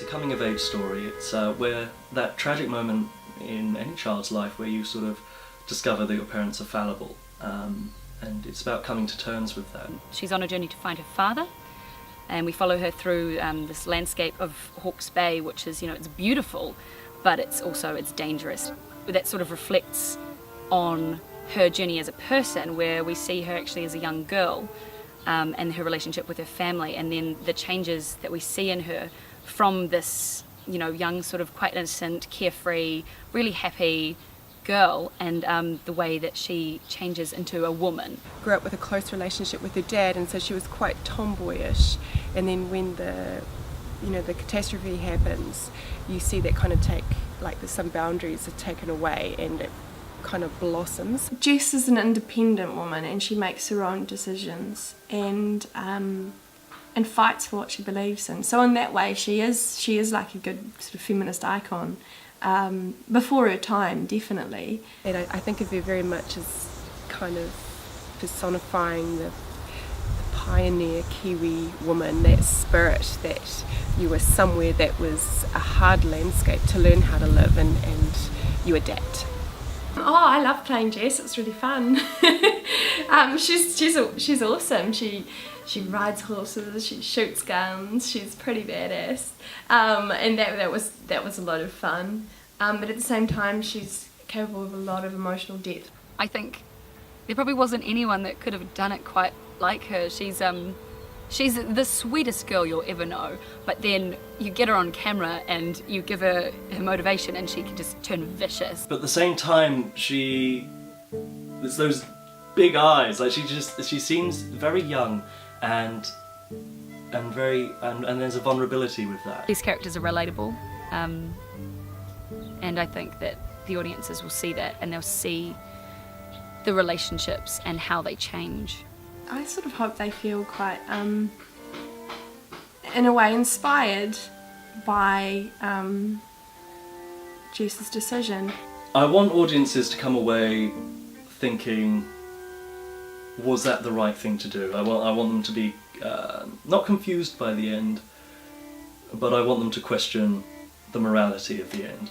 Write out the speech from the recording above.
It's a coming of age story. It's where that tragic moment in any child's life where you sort of discover that your parents are fallible, and it's about coming to terms with that. She's on a journey to find her father, and we follow her through this landscape of Hawke's Bay, which is, it's beautiful, but it's dangerous. That sort of reflects on her journey as a person, where we see her actually as a young girl, and her relationship with her family, and then the changes that we see in her from this, young, sort of quite innocent, carefree, really happy girl, and the way that she changes into a woman. Grew up with a close relationship with her dad, and so she was quite tomboyish, and then when the catastrophe happens, you see that kind of some boundaries are taken away and it kind of blossoms. Jess is an independent woman, and she makes her own decisions and fights for what she believes in. So in that way, she is like a good sort of feminist icon. Before her time, definitely. And I think of her very much as kind of personifying the pioneer Kiwi woman, that spirit that you were somewhere that was a hard landscape to learn how to live, and you adapt. Oh, I love playing Jess. It's really fun. She's awesome. She rides horses. She shoots guns. She's pretty badass. And that was a lot of fun. But at the same time, she's capable of a lot of emotional depth. I think there probably wasn't anyone that could have done it quite like her. She's the sweetest girl you'll ever know, but then you get her on camera and you give her motivation and she can just turn vicious. But at the same time, there's those big eyes. Like she seems very young, and there's a vulnerability with that. These characters are relatable, and I think that the audiences will see that, and they'll see the relationships and how they change. I sort of hope they feel quite, in a way, inspired by Jess's decision. I want audiences to come away thinking, was that the right thing to do? I want them to be not confused by the end, but I want them to question the morality of the end.